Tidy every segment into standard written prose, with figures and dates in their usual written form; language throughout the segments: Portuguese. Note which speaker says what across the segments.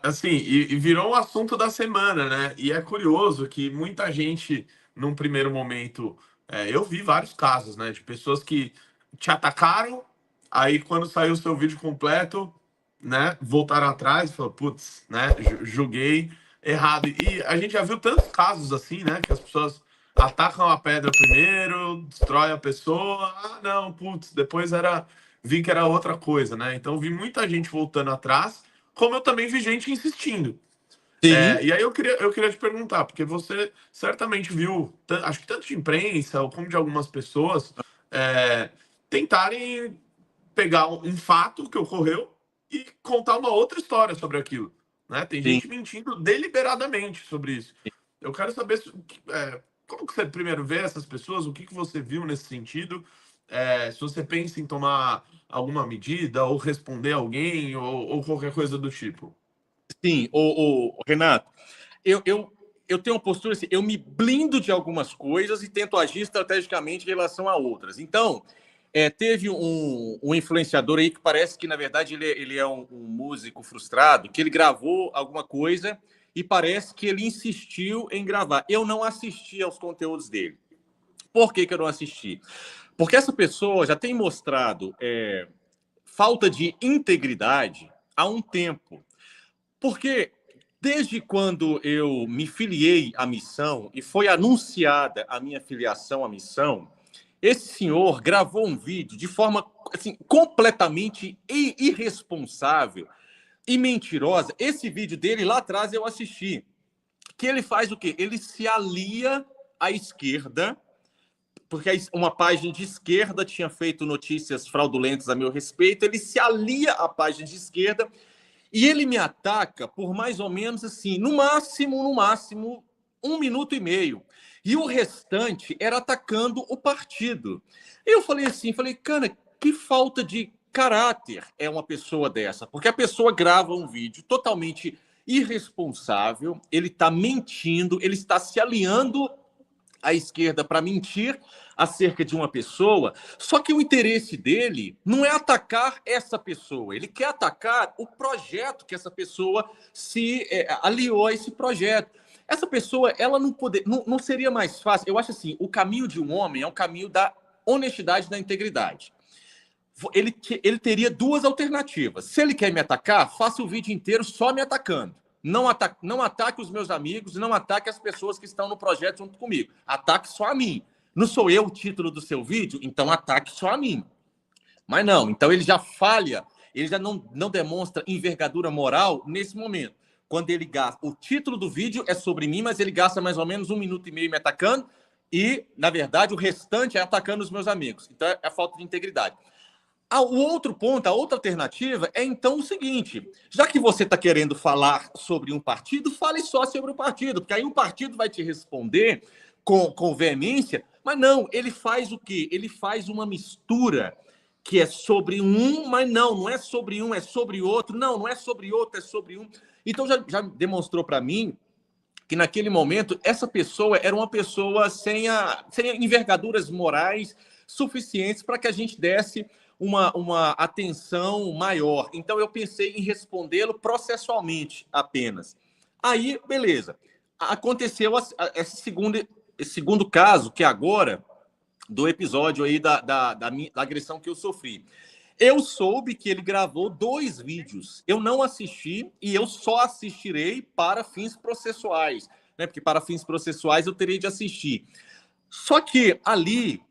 Speaker 1: Assim, e virou um assunto da semana, né? E é curioso que muita gente, num primeiro momento, eu vi vários casos, né? De pessoas que te atacaram, aí quando saiu o seu vídeo completo, né? Voltaram atrás e falaram, putz, né? Julguei errado. E a gente já viu tantos casos assim, né? Que as pessoas atacam a pedra primeiro, destrói a pessoa. Ah, não, putz, depois vi que era outra coisa, né? Então vi muita gente voltando atrás, como eu também vi gente insistindo.
Speaker 2: Sim,
Speaker 1: E aí eu queria te perguntar, porque você certamente viu, acho que tanto de imprensa como de algumas pessoas, é, tentarem pegar um fato que ocorreu e contar uma outra história sobre aquilo. Né? Tem
Speaker 2: sim.
Speaker 1: gente mentindo deliberadamente sobre isso. Eu quero saber como que você primeiro vê essas pessoas, o que você viu nesse sentido, se você pensa em tomar alguma medida, ou responder alguém, ou qualquer coisa do tipo.
Speaker 2: Sim, o Renato, eu tenho uma postura assim, eu me blindo de algumas coisas e tento agir estrategicamente em relação a outras. Então, teve um influenciador aí que parece que, na verdade, ele é um músico frustrado, que ele gravou alguma coisa e parece que ele insistiu em gravar. Eu não assisti aos conteúdos dele. Por que eu não assisti? Porque essa pessoa já tem mostrado falta de integridade há um tempo. Porque desde quando eu me filiei à missão e foi anunciada a minha filiação à missão, esse senhor gravou um vídeo de forma assim, completamente irresponsável e mentirosa. Esse vídeo dele lá atrás eu assisti. Que ele faz o quê? Ele se alia à esquerda, porque uma página de esquerda tinha feito notícias fraudulentas a meu respeito. Ele se alia à página de esquerda e ele me ataca por mais ou menos assim, no máximo, 1 minuto e meio. E o restante era atacando o partido. Eu falei assim, cara, que falta de caráter é uma pessoa dessa? Porque a pessoa grava um vídeo totalmente irresponsável, ele está mentindo, ele está se aliando à esquerda para mentir acerca de uma pessoa, só que o interesse dele não é atacar essa pessoa, ele quer atacar o projeto que essa pessoa se aliou a esse projeto. Essa pessoa, ela não seria mais fácil. Eu acho assim, o caminho de um homem é o caminho da honestidade e da integridade. Ele teria duas alternativas. Se ele quer me atacar, faça o vídeo inteiro só me atacando. Não ataque os meus amigos, não ataque as pessoas que estão no projeto junto comigo. Ataque só a mim. Não sou eu o título do seu vídeo? Então ataque só a mim. Mas não, então ele já falha, ele já não demonstra envergadura moral nesse momento. Quando ele gasta. O título do vídeo é sobre mim, mas ele gasta mais ou menos 1 minuto e meio me atacando, e, na verdade, o restante é atacando os meus amigos. Então é falta de integridade. O outro ponto, a outra alternativa é então o seguinte: já que você está querendo falar sobre um partido, fale só sobre o partido, porque aí o partido vai te responder com veemência, mas não, ele faz o quê? Ele faz uma mistura que é sobre um, mas não é sobre um, é sobre outro, não é sobre outro, é sobre um. Então já demonstrou para mim que naquele momento essa pessoa era uma pessoa sem envergaduras morais suficientes para que a gente desse uma atenção maior. Então eu pensei em respondê-lo processualmente apenas. Aí, beleza. Aconteceu esse segundo caso, que agora, do episódio aí da agressão que eu sofri. Eu soube que ele gravou 2 vídeos. Eu não assisti e eu só assistirei para fins processuais, né? Porque para fins processuais eu teria de assistir. Só que ali,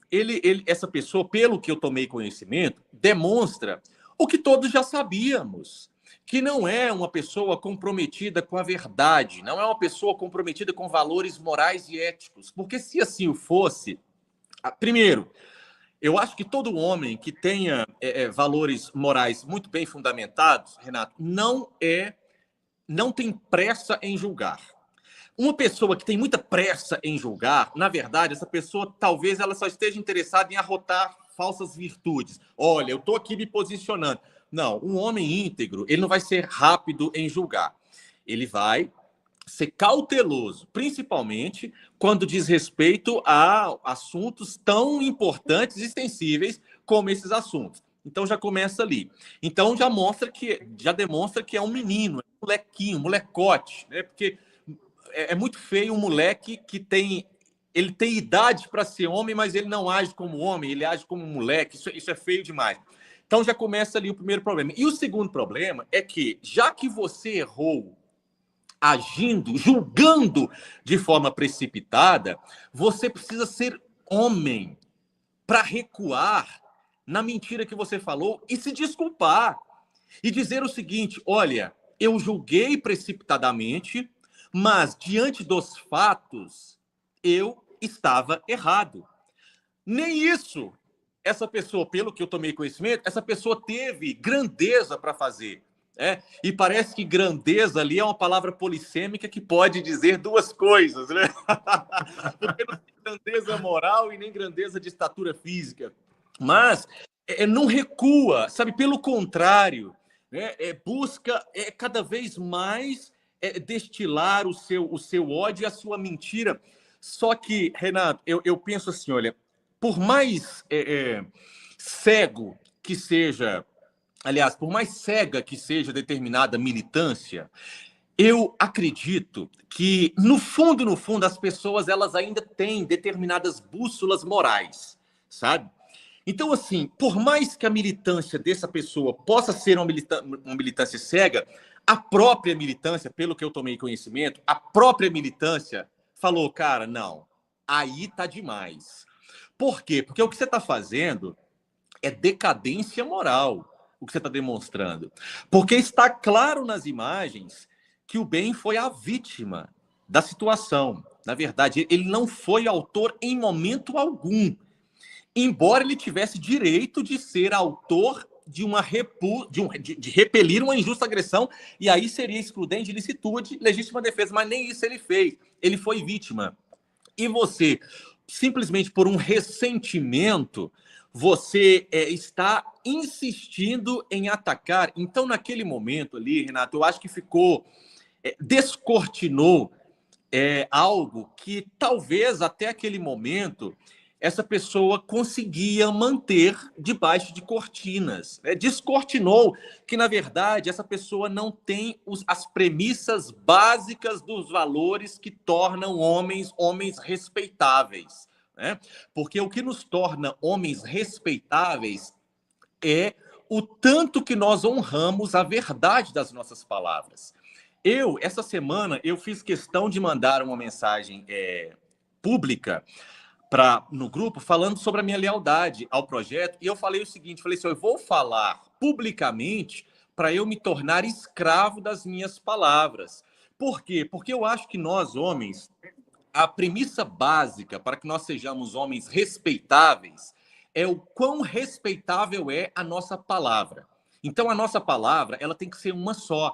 Speaker 2: essa pessoa, pelo que eu tomei conhecimento, demonstra o que todos já sabíamos, que não é uma pessoa comprometida com a verdade, não é uma pessoa comprometida com valores morais e éticos. Porque se assim o fosse, primeiro, eu acho que todo homem que tenha valores morais muito bem fundamentados, Renato, não tem pressa em julgar. Uma pessoa que tem muita pressa em julgar, na verdade, essa pessoa talvez ela só esteja interessada em arrotar falsas virtudes. Olha, eu estou aqui me posicionando. Não, um homem íntegro, ele não vai ser rápido em julgar. Ele vai ser cauteloso, principalmente quando diz respeito a assuntos tão importantes e sensíveis como esses assuntos. Então já começa ali. Então já demonstra que é um menino, é um molequinho, um molecote, né? Porque é muito feio um moleque que ele tem idade para ser homem, mas ele não age como homem, ele age como um moleque. Isso é feio demais. Então já começa ali o primeiro problema. E o segundo problema é que, já que você errou agindo, julgando de forma precipitada, você precisa ser homem para recuar na mentira que você falou e se desculpar. E dizer o seguinte: olha, eu julguei precipitadamente, mas diante dos fatos, eu estava errado. Nem isso, essa pessoa, pelo que eu tomei conhecimento, essa pessoa teve grandeza para fazer. E parece que grandeza ali é uma palavra polissêmica que pode dizer duas coisas, né? Porque não tem grandeza moral e nem grandeza de estatura física. Mas não recua, sabe? Pelo contrário, né? Busca cada vez mais destilar o seu ódio e a sua mentira. Só que, Renato, eu penso assim, olha, por mais cego que seja, aliás, por mais cega que seja determinada militância, eu acredito que, no fundo, as pessoas elas ainda têm determinadas bússolas morais, sabe? Então, assim, por mais que a militância dessa pessoa possa ser uma militância cega, a própria militância, pelo que eu tomei conhecimento, a própria militância falou, cara, não, aí tá demais. Por quê? Porque o que você está fazendo é decadência moral, o que você está demonstrando. Porque está claro nas imagens que o Ben foi a vítima da situação. Na verdade, ele não foi autor em momento algum, embora ele tivesse direito de ser autor de repelir uma injusta agressão, e aí seria excludente de licitude, legítima defesa, mas nem isso ele fez. Ele foi vítima. E você, simplesmente por um ressentimento, você está insistindo em atacar. Então, naquele momento ali, Renato, eu acho que descortinou algo que talvez até aquele momento essa pessoa conseguia manter debaixo de cortinas. Descortinou que, na verdade, essa pessoa não tem as premissas básicas dos valores que tornam homens respeitáveis. Né? Porque o que nos torna homens respeitáveis é o tanto que nós honramos a verdade das nossas palavras. Essa semana, eu fiz questão de mandar uma mensagem pública no grupo falando sobre a minha lealdade ao projeto, e eu falei o seguinte, falei assim, eu vou falar publicamente para eu me tornar escravo das minhas palavras. Por quê? Porque eu acho que nós, homens, a premissa básica para que nós sejamos homens respeitáveis é o quão respeitável é a nossa palavra. Então, a nossa palavra ela tem que ser uma só.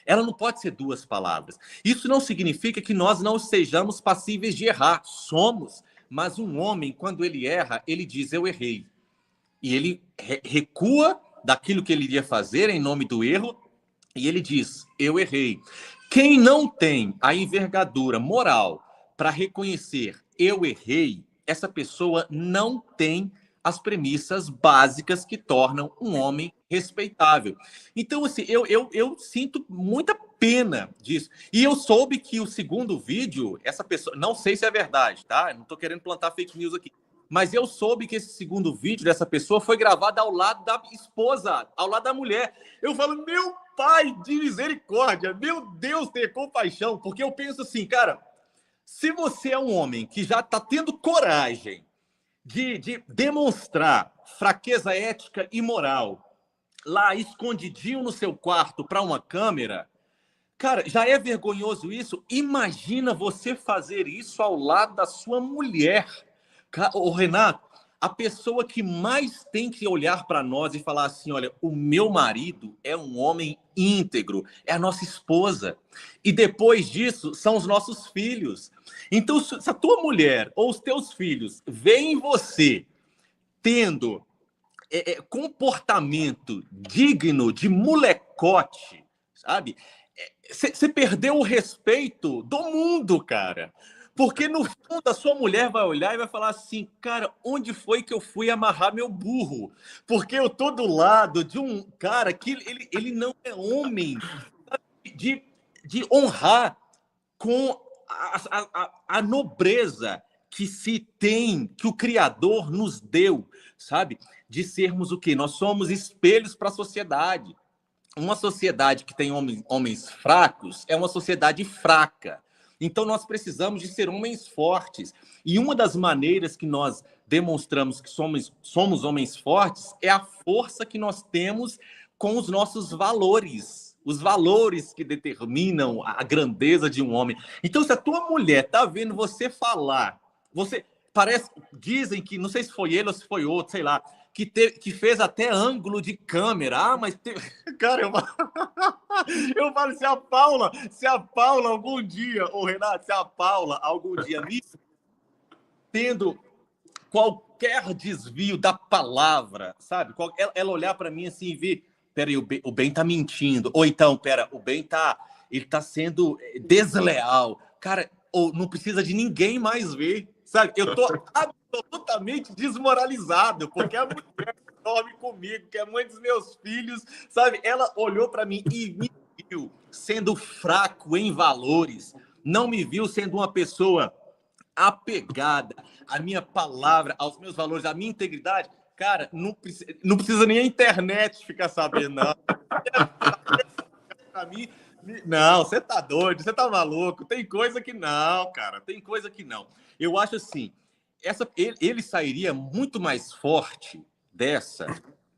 Speaker 2: Ela não pode ser duas palavras. Isso não significa que nós não sejamos passíveis de errar. Somos. Mas um homem, quando ele erra, ele diz, eu errei. E ele recua daquilo que ele iria fazer em nome do erro, e ele diz, eu errei. Quem não tem a envergadura moral para reconhecer, eu errei, essa pessoa não tem as premissas básicas que tornam um homem respeitável. Então, assim, eu sinto muita pena disso. E eu soube que o segundo vídeo, essa pessoa, não sei se é verdade, tá? Não estou querendo plantar fake news aqui. Mas eu soube que esse segundo vídeo dessa pessoa foi gravado ao lado da esposa, ao lado da mulher. Eu falo, meu pai de misericórdia, meu Deus, ter compaixão. Porque eu penso assim, cara, se você é um homem que já está tendo coragem de demonstrar fraqueza ética e moral lá escondidinho no seu quarto para uma câmera, cara, já é vergonhoso isso. Imagina você fazer isso ao lado da sua mulher. Ô, Renato, a pessoa que mais tem que olhar para nós e falar assim, olha, o meu marido é um homem íntegro, é a nossa esposa. E depois disso, são os nossos filhos. Então, se a tua mulher ou os teus filhos veem você tendo comportamento digno de molecote, sabe? Você perdeu o respeito do mundo, cara. Porque no fundo a sua mulher vai olhar e vai falar assim, cara, onde foi que eu fui amarrar meu burro? Porque eu tô do lado de um cara que ele não é homem de, de honrar com a nobreza que se tem, que o Criador nos deu, sabe? De sermos o quê? Nós somos espelhos para a sociedade. Uma sociedade que tem homens fracos é uma sociedade fraca. Então, nós precisamos de ser homens fortes. E uma das maneiras que nós demonstramos que somos homens fortes é a força que nós temos com os nossos valores. Os valores que determinam a grandeza de um homem. Então, se a tua mulher está vendo você falar, você parece, dizem que, não sei se foi ele ou se foi outro, sei lá, que fez até ângulo de câmera. Ah, mas cara, eu falo, se a Paula algum dia, ô Renato, se a Paula algum dia me tendo qualquer desvio da palavra, sabe? Ela olhar para mim assim e ver, peraí, o Ben tá mentindo. Ou então, ele tá sendo desleal. Cara, ou não precisa de ninguém mais ver, sabe? Eu tô absolutamente desmoralizado, porque a mulher que dorme comigo, que é mãe dos meus filhos, sabe? Ela olhou para mim e me viu sendo fraco em valores, não me viu sendo uma pessoa apegada à minha palavra, aos meus valores, à minha integridade. Cara, não precisa nem a internet ficar sabendo, não. Pra mim, não, você tá doido, você tá maluco. Tem coisa que não, cara, tem coisa que não. Eu acho assim, ele sairia muito mais forte dessa.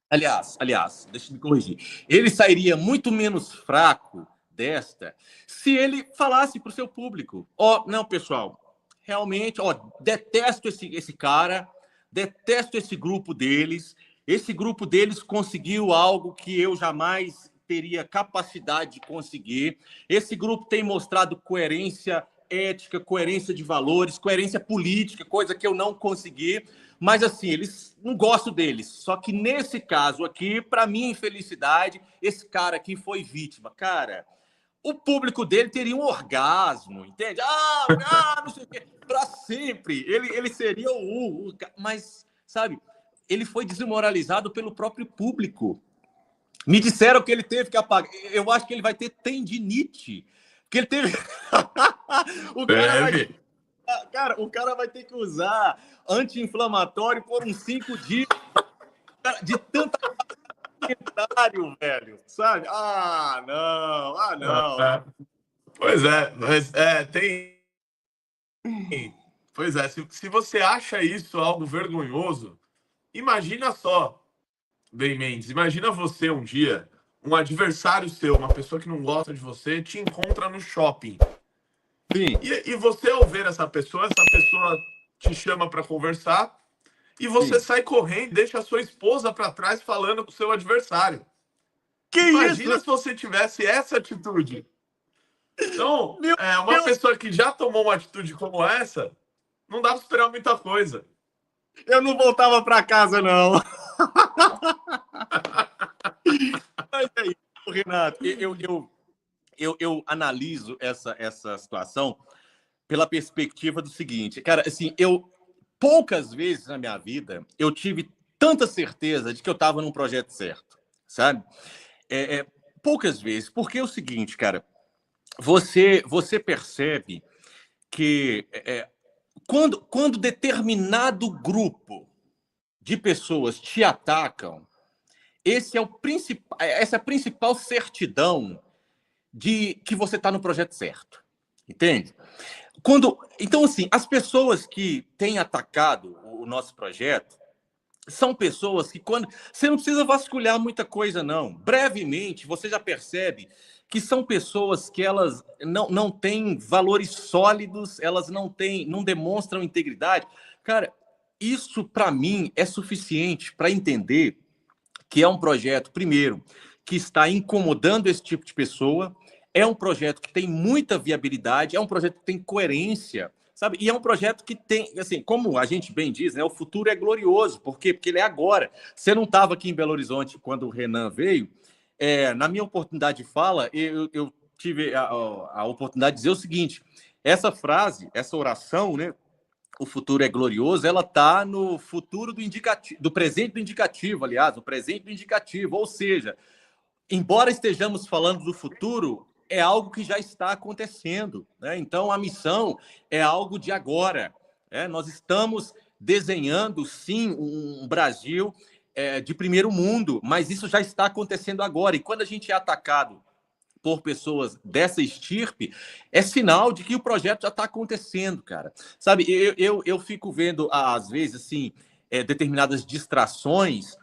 Speaker 2: Aliás, deixa eu me corrigir. Ele sairia muito menos fraco desta se ele falasse para o seu público: ó, não, pessoal, realmente, ó, detesto esse cara, detesto esse grupo deles. Esse grupo deles conseguiu algo que eu jamais teria capacidade de conseguir. Esse grupo tem mostrado coerência ética, coerência de valores, coerência política, coisa que eu não consegui. Mas, assim, eles não gosto deles. Só que, nesse caso aqui, para minha infelicidade, esse cara aqui foi vítima. Cara, o público dele teria um orgasmo, entende? Não sei o quê. Para sempre. Ele seria Mas, sabe, ele foi desmoralizado pelo próprio público. Me disseram que ele teve que apagar. Eu acho que ele vai ter tendinite. Que ele teve. O cara vai ter que usar anti-inflamatório por uns 5 dias. De tanta velho, sabe? Não.
Speaker 1: Pois é, mas tem. Pois é, se você acha isso algo vergonhoso, imagina só, Ben Mendes, imagina você um dia, um adversário seu, uma pessoa que não gosta de você, te encontra no shopping.
Speaker 2: Sim.
Speaker 1: E você, ao ver essa pessoa te chama para conversar e você sai correndo, deixa a sua esposa para trás falando com o seu adversário. Imagina se você tivesse essa atitude. Então, uma pessoa que já tomou uma atitude como essa, não dá para esperar muita coisa.
Speaker 2: Eu não voltava para casa, não. Mas é isso, Renato. Eu analiso essa situação pela perspectiva do seguinte, cara, assim, poucas vezes na minha vida eu tive tanta certeza de que eu estava num projeto certo, sabe? Poucas vezes, porque é o seguinte, cara, você percebe que quando determinado grupo de pessoas te atacam, essa é a principal certidão de que você está no projeto certo, entende? Então, assim, as pessoas que têm atacado o nosso projeto são pessoas que você não precisa vasculhar muita coisa, não. Brevemente, você já percebe que são pessoas que elas não têm valores sólidos, elas não demonstram integridade. Cara, isso, para mim, é suficiente para entender que é um projeto, primeiro, que está incomodando esse tipo de pessoa, é um projeto que tem muita viabilidade, é um projeto que tem coerência, sabe? E é um projeto que tem, assim, como a gente bem diz, né? O futuro é glorioso. Por quê? Porque ele é agora. Você não estava aqui em Belo Horizonte quando o Renan veio. Na minha oportunidade de fala, eu tive a oportunidade de dizer o seguinte: essa frase, essa oração, né? O futuro é glorioso, ela está no futuro do indicativo, do presente do indicativo, aliás, o presente do indicativo, ou seja, embora estejamos falando do futuro, é algo que já está acontecendo, né? Então, a missão é algo de agora, né? Nós estamos desenhando, sim, um Brasil de primeiro mundo, mas isso já está acontecendo agora. E quando a gente é atacado por pessoas dessa estirpe, é sinal de que o projeto já está acontecendo, cara. Sabe, eu fico vendo, às vezes, assim, determinadas distrações,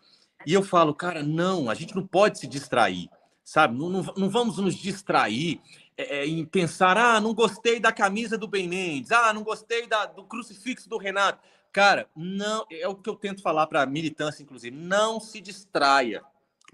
Speaker 2: e eu falo, cara, não, a gente não pode se distrair, sabe? Não vamos nos distrair em pensar, não gostei da camisa do Ben Mendes, não gostei do crucifixo do Renato. Cara, não, é o que eu tento falar para a militância, inclusive, não se distraia.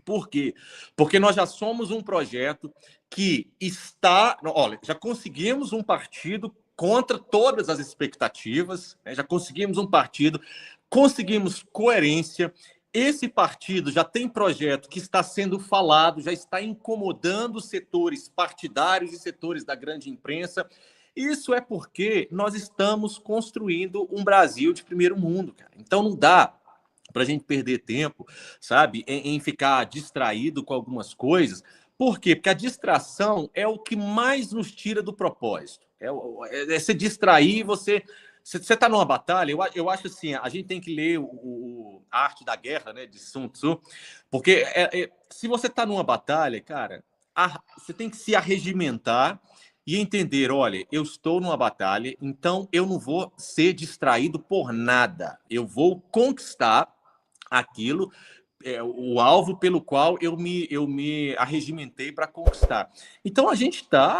Speaker 2: Por quê? Porque nós já somos um projeto que está... Olha, já conseguimos um partido contra todas as expectativas, né? Já conseguimos um partido, conseguimos coerência. Esse partido já tem projeto que está sendo falado, já está incomodando setores partidários e setores da grande imprensa. Isso é porque nós estamos construindo um Brasil de primeiro mundo, cara. Então não dá para a gente perder tempo, sabe, em ficar distraído com algumas coisas. Por quê? Porque a distração é o que mais nos tira do propósito. É se distrair, você está numa batalha. Eu acho assim, a gente tem que ler a Arte da Guerra, né, de Sun Tzu, porque se você está numa batalha, cara, você tem que se arregimentar e entender, olha, eu estou numa batalha, então eu não vou ser distraído por nada. Eu vou conquistar aquilo, o alvo pelo qual eu me arregimentei para conquistar. Então a gente está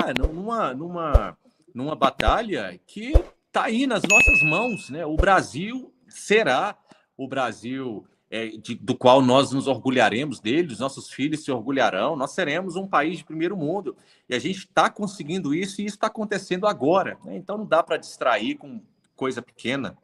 Speaker 2: numa batalha que está aí nas nossas mãos, né? O Brasil será o Brasil do qual nós nos orgulharemos dele, os nossos filhos se orgulharão, nós seremos um país de primeiro mundo. E a gente está conseguindo isso e isso está acontecendo agora, né? Então não dá para distrair com coisa pequena.